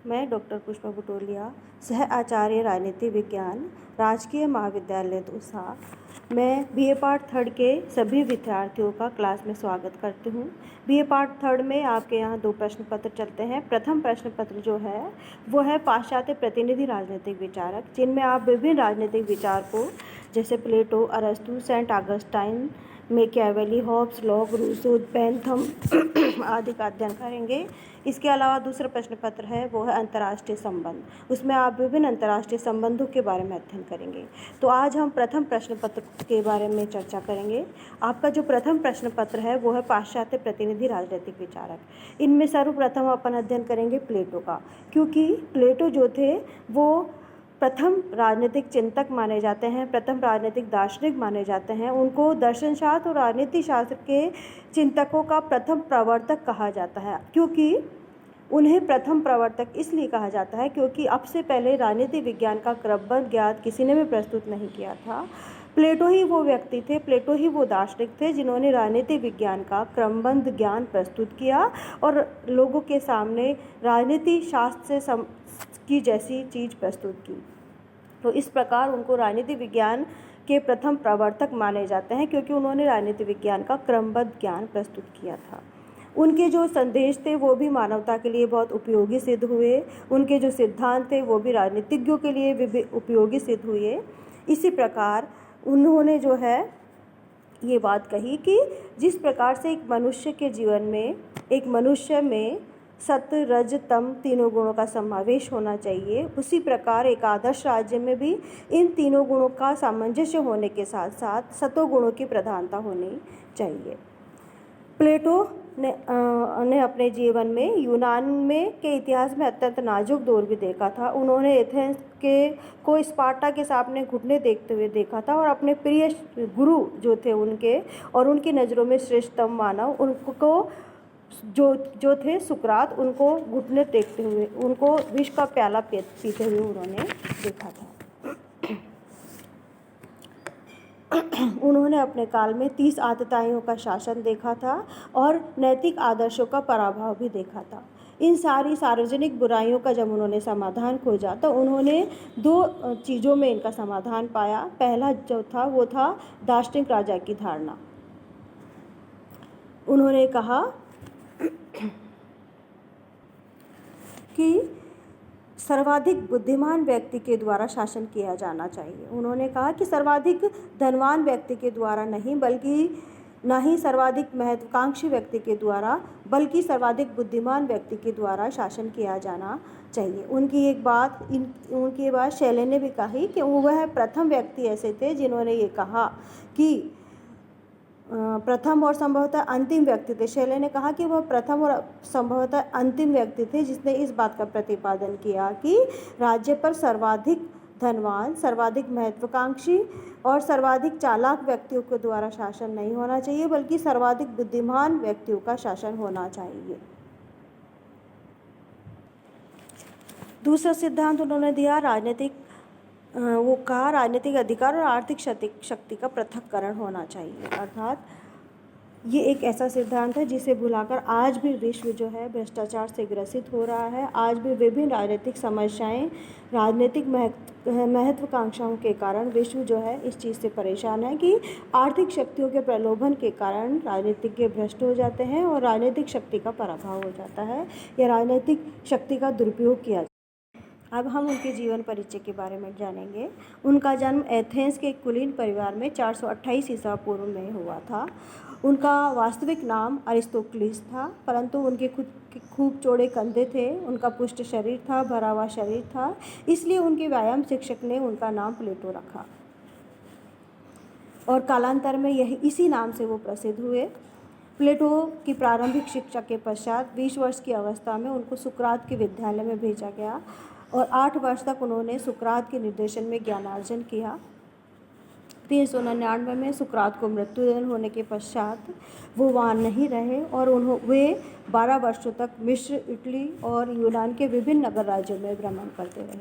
मैं डॉक्टर पुष्पा बुटोलिया, सह आचार्य राजनीति विज्ञान, राजकीय महाविद्यालय दौसा। मैं बीए पार्ट थर्ड के सभी विद्यार्थियों का क्लास में स्वागत करती हूँ। बीए पार्ट थर्ड में आपके यहाँ 2 प्रश्न पत्र चलते हैं। प्रथम प्रश्न पत्र जो है वो है पाश्चात्य प्रतिनिधि राजनीतिक विचारक, जिनमें आप विभिन्न राजनीतिक विचार को जैसे प्लेटो, अरस्तु, saint Augustine, Machiavelli, Hobbes, Locke, Rousseau, Bentham आदि का अध्ययन करेंगे। इसके अलावा दूसरा प्रश्न पत्र है वो है अंतर्राष्ट्रीय संबंध। उसमें आप विभिन्न अंतर्राष्ट्रीय संबंधों के बारे में अध्ययन करेंगे। तो आज हम प्रथम प्रश्न पत्र के बारे में चर्चा करेंगे। आपका जो प्रथम प्रश्न पत्र है वो है पाश्चात्य प्रतिनिधि राजनीतिक विचारक। इनमें सर्वप्रथम अपन अध्ययन करेंगे प्लेटो का, क्योंकि प्लेटो जो थे वो प्रथम राजनीतिक चिंतक माने जाते हैं, प्रथम राजनीतिक दार्शनिक माने जाते हैं। उनको दर्शनशास्त्र और राजनीति शास्त्र के चिंतकों का प्रथम प्रवर्तक कहा जाता है। क्योंकि उन्हें प्रथम प्रवर्तक इसलिए कहा जाता है क्योंकि अब से पहले राजनीति विज्ञान का क्रमबद्ध ज्ञान किसी ने भी प्रस्तुत नहीं किया था। प्लेटो ही वो व्यक्ति थे, प्लेटो ही वो दार्शनिक थे जिन्होंने राजनीति विज्ञान का क्रमबद्ध ज्ञान प्रस्तुत किया और लोगों के सामने राजनीति शास्त्र से की जैसी चीज़ प्रस्तुत की। तो इस प्रकार उनको राजनीति विज्ञान के प्रथम प्रवर्तक माने जाते हैं, क्योंकि उन्होंने राजनीति विज्ञान का क्रमबद्ध ज्ञान प्रस्तुत किया था। उनके जो संदेश थे वो भी मानवता के लिए बहुत उपयोगी सिद्ध हुए। उनके जो सिद्धांत थे वो भी राजनीतिज्ञों के लिए भी उपयोगी सिद्ध हुए। इसी प्रकार उन्होंने जो है ये बात कही कि जिस प्रकार से एक मनुष्य के जीवन में, एक मनुष्य में सत्व, रज, तम तीनों गुणों का समावेश होना चाहिए, उसी प्रकार एक आदर्श राज्य में भी इन तीनों गुणों का सामंजस्य होने के साथ साथ सतोगुणों की प्रधानता होनी चाहिए। प्लेटो ने अपने जीवन में यूनान में के इतिहास में अत्यंत नाजुक दौर भी देखा था। उन्होंने एथेंस को स्पार्टा के सामने घुटने देखते हुए देखा था और अपने प्रिय गुरु जो थे उनके और उनकी नज़रों में श्रेष्ठतम मानव उनको जो थे सुकरात, उनको घुटने टेकते हुए, उनको विष का प्याला पीते हुए उन्होंने देखा था। उन्होंने अपने काल में 30 आतताइयों का शासन देखा था और नैतिक आदर्शों का पराभव भी देखा था। इन सारी सार्वजनिक बुराइयों का जब उन्होंने समाधान खोजा तो उन्होंने 2 चीज़ों में इनका समाधान पाया। पहला जो था वो था दार्शनिक राजा की धारणा। उन्होंने कहा कि सर्वाधिक बुद्धिमान व्यक्ति के द्वारा शासन किया जाना चाहिए। उन्होंने कहा कि सर्वाधिक धनवान व्यक्ति के द्वारा नहीं, बल्कि ना ही सर्वाधिक महत्वाकांक्षी व्यक्ति के द्वारा, बल्कि सर्वाधिक बुद्धिमान व्यक्ति के द्वारा शासन किया जाना चाहिए। उनकी बात शैले ने भी कही कि वह प्रथम व्यक्ति ऐसे थे जिन्होंने ये कहा कि प्रथम और संभवतः अंतिम व्यक्ति थे। शैले ने कहा कि वह प्रथम और संभवतः अंतिम व्यक्ति थे जिसने इस बात का प्रतिपादन किया कि राज्य पर सर्वाधिक धनवान, सर्वाधिक महत्वाकांक्षी और सर्वाधिक चालाक व्यक्तियों के द्वारा शासन नहीं होना चाहिए, बल्कि सर्वाधिक बुद्धिमान व्यक्तियों का शासन होना चाहिए। दूसरा सिद्धांत उन्होंने दिया राजनीतिक अधिकार और आर्थिक शक्ति का पृथक्करण होना चाहिए। अर्थात ये एक ऐसा सिद्धांत है जिसे भुलाकर आज भी विश्व जो है भ्रष्टाचार से ग्रसित हो रहा है। आज भी विभिन्न राजनीतिक समस्याएं, राजनीतिक महत्वाकांक्षाओं के कारण विश्व जो है इस चीज़ से परेशान है कि आर्थिक शक्तियों के प्रलोभन के कारण राजनीतिज्ञ भ्रष्ट हो जाते हैं और राजनीतिक शक्ति का पराभव हो जाता है या राजनीतिक शक्ति का दुरुपयोग किया। अब हम उनके जीवन परिचय के बारे में जानेंगे। उनका जन्म एथेंस के एक कुलीन परिवार में 428 ईसा पूर्व में हुआ था। उनका वास्तविक नाम अरिस्तोक्लिस था, परंतु उनके खूब चौड़े कंधे थे, उनका पुष्ट शरीर था, भरा हुआ शरीर था, इसलिए उनके व्यायाम शिक्षक ने उनका नाम प्लेटो रखा और कालांतर में इसी नाम से वो प्रसिद्ध हुए। प्लेटो की प्रारंभिक शिक्षा के पश्चात 20 वर्ष की अवस्था में उनको सुकरात के विद्यालय में भेजा गया और 8 वर्ष तक उन्होंने सुकरात के निर्देशन में ज्ञानार्जन किया। 399 में सुकरात को मृत्युदंड होने के पश्चात वो वहाँ नहीं रहे और वे 12 वर्षों तक मिस्र, इटली और यूनान के विभिन्न नगर राज्यों में भ्रमण करते रहे।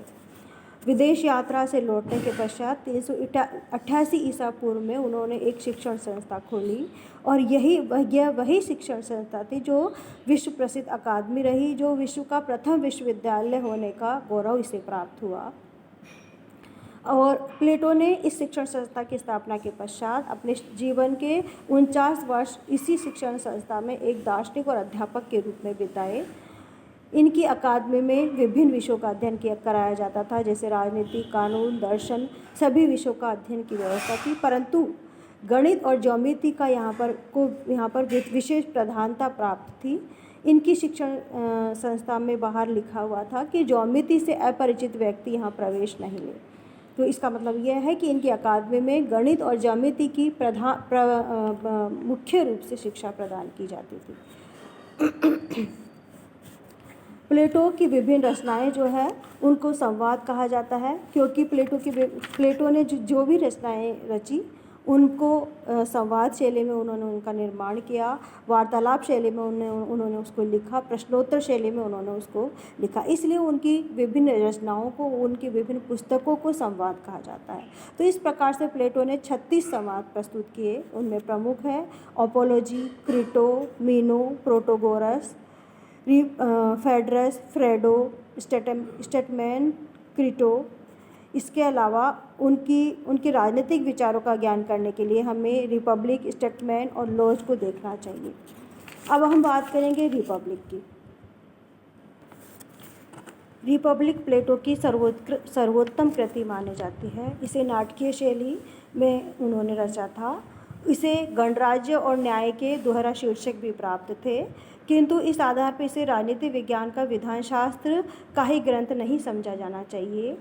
विदेश यात्रा से लौटने के पश्चात 388 ईसा पूर्व में उन्होंने एक शिक्षण संस्था खोली और यह वही शिक्षण संस्था थी जो विश्व प्रसिद्ध अकादमी रही, जो विश्व का प्रथम विश्वविद्यालय होने का गौरव इसे प्राप्त हुआ। और प्लेटो ने इस शिक्षण संस्था की स्थापना के पश्चात अपने जीवन के 49 वर्ष इसी शिक्षण संस्था में एक दार्शनिक और अध्यापक के रूप में बिताए। इनकी अकादमी में विभिन्न विषयों का अध्ययन कराया जाता था, जैसे राजनीति, कानून, दर्शन, सभी विषयों का अध्ययन की व्यवस्था थी, परंतु गणित और ज्योमेट्री का यहाँ पर विशेष प्रधानता प्राप्त थी। इनकी शिक्षण संस्था में बाहर लिखा हुआ था कि ज्योमेट्री से अपरिचित व्यक्ति यहाँ प्रवेश नहीं ले। तो इसका मतलब यह है कि इनकी अकादमी में गणित और ज्योमेट्री की मुख्य रूप से शिक्षा प्रदान की जाती थी। प्लेटो की विभिन्न रचनाएं जो है उनको संवाद कहा जाता है, क्योंकि प्लेटो ने जो भी रचनाएं रची उनको संवाद शैली में उन्होंने उनका निर्माण किया, वार्तालाप शैली में उन्होंने उसको लिखा, प्रश्नोत्तर शैली में उन्होंने उसको लिखा। इसलिए उनकी विभिन्न रचनाओं को, उनकी विभिन्न पुस्तकों को संवाद कहा जाता है। तो इस प्रकार से प्लेटो ने 36 संवाद प्रस्तुत किए। उनमें प्रमुख है ओपोलॉजी, क्रिटो, मीनो, प्रोटोगोरस, फेडरस, फ्रेडो, स्टेटमैन, क्रिटो। इसके अलावा उनकी राजनीतिक विचारों का ज्ञान करने के लिए हमें रिपब्लिक, स्टेटमैन और लॉज को देखना चाहिए। अब हम बात करेंगे रिपब्लिक की। रिपब्लिक प्लेटो की सर्वोत्तम कृति मानी जाती है। इसे नाटकीय शैली में उन्होंने रचा था। इसे गणराज्य और न्याय के दोहरा शीर्षक भी प्राप्त थे, किंतु इस आधार पर इसे राजनीति विज्ञान का विधान शास्त्र का ही ग्रंथ नहीं समझा जाना चाहिए।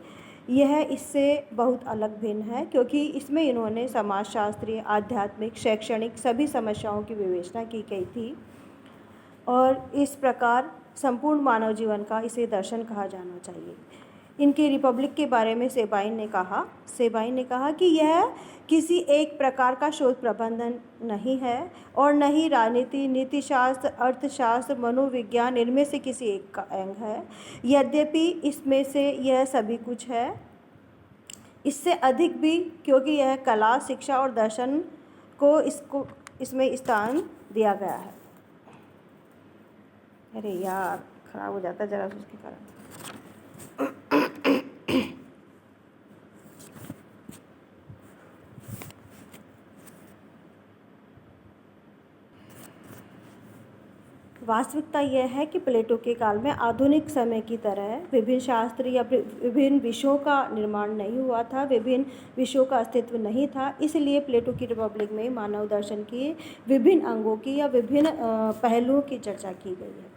यह इससे बहुत अलग भिन्न है, क्योंकि इसमें इन्होंने समाजशास्त्रीय, आध्यात्मिक, शैक्षणिक सभी समस्याओं की विवेचना की गई थी और इस प्रकार संपूर्ण मानव जीवन का इसे दर्शन कहा जाना चाहिए। इनके रिपब्लिक के बारे में सेबाइन ने कहा कि यह किसी एक प्रकार का शोध प्रबंधन नहीं है और न ही राजनीति, नीतिशास्त्र, अर्थशास्त्र, मनोविज्ञान इनमें से किसी एक का अंग है। यद्यपि इसमें से यह सभी कुछ है, इससे अधिक भी, क्योंकि यह कला, शिक्षा और दर्शन को इसमें स्थान दिया गया है। अरे यार, खराब हो जाता है जरा उसके कारण। वास्तविकता यह है कि प्लेटो के काल में आधुनिक समय की तरह विभिन्न शास्त्र या विभिन्न विषयों का निर्माण नहीं हुआ था, विभिन्न विषयों का अस्तित्व नहीं था। इसलिए प्लेटो की रिपब्लिक में मानव दर्शन के विभिन्न अंगों की या विभिन्न पहलुओं की चर्चा की गई है।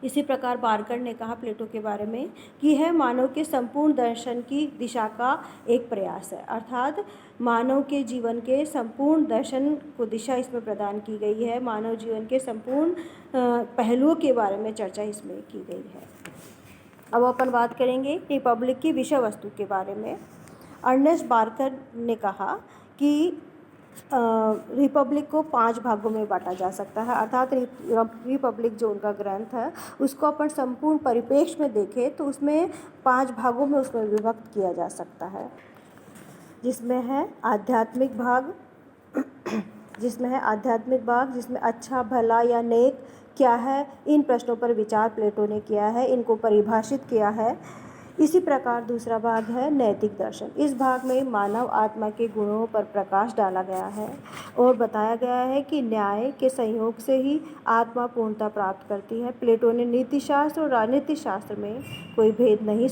इसी प्रकार बार्कर ने कहा प्लेटो के बारे में कि यह मानव के संपूर्ण दर्शन की दिशा का एक प्रयास है, अर्थात मानव के जीवन के संपूर्ण दर्शन को दिशा इसमें प्रदान की गई है। मानव जीवन के संपूर्ण पहलुओं के बारे में चर्चा इसमें की गई है। अब अपन बात करेंगे रिपब्लिक की विषय वस्तु के बारे में। अर्नेस्ट बार्कर ने कहा कि रिपब्लिक को 5 भागों में बांटा जा सकता है, अर्थात रिपब्लिक जो उनका ग्रंथ है उसको अपन संपूर्ण परिप्रेक्ष्य में देखें तो उसमें 5 भागों में उसको विभक्त किया जा सकता है, जिसमें है आध्यात्मिक भाग, जिसमें अच्छा, भला या नेक क्या है, इन प्रश्नों पर विचार प्लेटो ने किया है, इनको परिभाषित किया है। इसी प्रकार दूसरा भाग है नैतिक दर्शन। इस भाग में मानव आत्मा के गुणों पर प्रकाश डाला गया है और बताया गया है कि न्याय के संयोग से ही आत्मा पूर्णता प्राप्त करती है। प्लेटो ने नीतिशास्त्र और राजनीतिक शास्त्र में कोई भेद नहीं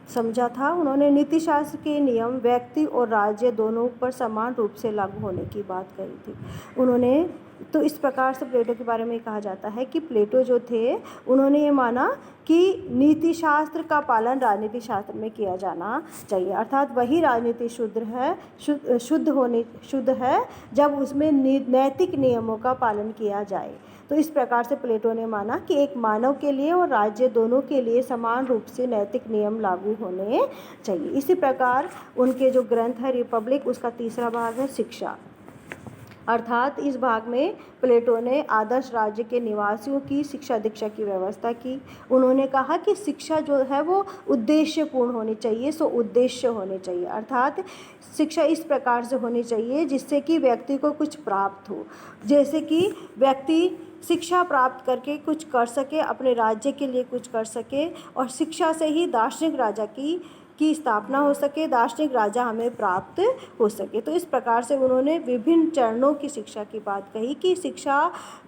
समझा था। उन्होंने नीतिशास्त्र के नियम व्यक्ति और राज्य दोनों पर समान रूप से लागू होने की बात कही थी। तो इस प्रकार से प्लेटो के बारे में कहा जाता है कि प्लेटो जो थे उन्होंने ये माना कि नीति शास्त्र का पालन राजनीति शास्त्र में किया जाना चाहिए, अर्थात वही राजनीति शुद्ध है जब उसमें नैतिक नियमों का पालन किया जाए। तो इस प्रकार से प्लेटो ने माना कि एक मानव के लिए और राज्य दोनों के लिए समान रूप से नैतिक नियम लागू होने चाहिए। इसी प्रकार उनके जो ग्रंथ है रिपब्लिक, उसका तीसरा भाग है शिक्षा। अर्थात इस भाग में प्लेटो ने आदर्श राज्य के निवासियों की शिक्षा दीक्षा की व्यवस्था की। उन्होंने कहा कि शिक्षा जो है वो उद्देश्यपूर्ण होनी चाहिए, सो उद्देश्य होने चाहिए, अर्थात शिक्षा इस प्रकार से होनी चाहिए जिससे कि व्यक्ति को कुछ प्राप्त हो, जैसे कि व्यक्ति शिक्षा प्राप्त करके कुछ कर सके, अपने राज्य के लिए कुछ कर सके, और शिक्षा से ही दार्शनिक राजा की स्थापना हो सके, दार्शनिक राजा हमें प्राप्त हो सके। तो इस प्रकार से उन्होंने विभिन्न चरणों की शिक्षा की बात कही कि शिक्षा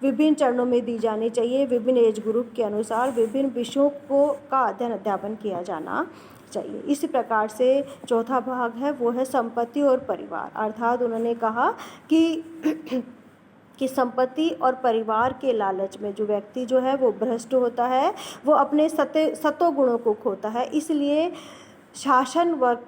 विभिन्न चरणों में दी जानी चाहिए, विभिन्न एज ग्रुप के अनुसार विभिन्न विषयों का अध्ययन किया जाना चाहिए। इसी प्रकार से चौथा भाग है वो है संपत्ति और परिवार, अर्थात उन्होंने कहा कि संपत्ति और परिवार के लालच में जो व्यक्ति जो है वो भ्रष्ट होता है, वो अपने सतो गुणों को खोता है। इसलिए शासक वर्ग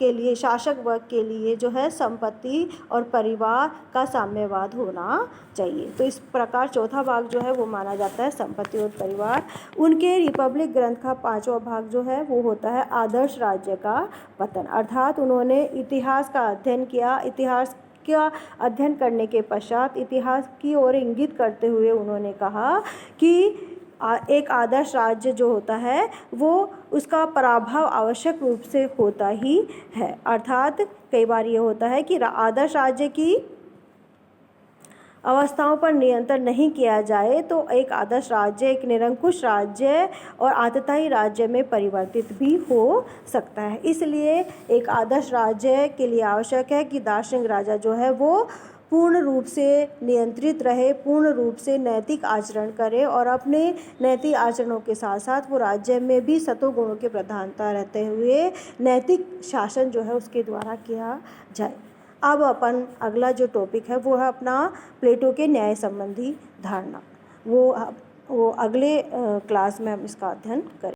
के लिए जो है संपत्ति और परिवार का साम्यवाद होना चाहिए। तो इस प्रकार चौथा भाग जो है वो माना जाता है संपत्ति और परिवार। उनके रिपब्लिक ग्रंथ का 5वां भाग जो है वो होता है आदर्श राज्य का पतन, अर्थात उन्होंने इतिहास का अध्ययन किया। इतिहास का अध्ययन करने के पश्चात इतिहास की ओर इंगित करते हुए उन्होंने कहा कि एक आदर्श राज्य जो होता है वो उसका पराभव आवश्यक रूप से होता ही है, अर्थात कई बार ये होता है कि आदर्श राज्य की अवस्थाओं पर नियंत्रण नहीं किया जाए तो एक आदर्श राज्य एक निरंकुश राज्य और आततायी राज्य में परिवर्तित भी हो सकता है। इसलिए एक आदर्श राज्य के लिए आवश्यक है कि दार्शनिक राजा जो है वो पूर्ण रूप से नियंत्रित रहे, पूर्ण रूप से नैतिक आचरण करे, और अपने नैतिक आचरणों के साथ साथ वो राज्य में भी सतोगुणों की प्रधानता रहते हुए नैतिक शासन जो है उसके द्वारा किया जाए। अब अपन अगला जो टॉपिक है वो है अपना प्लेटो के न्याय संबंधी धारणा। वो अगले क्लास में हम इसका अध्ययन करें।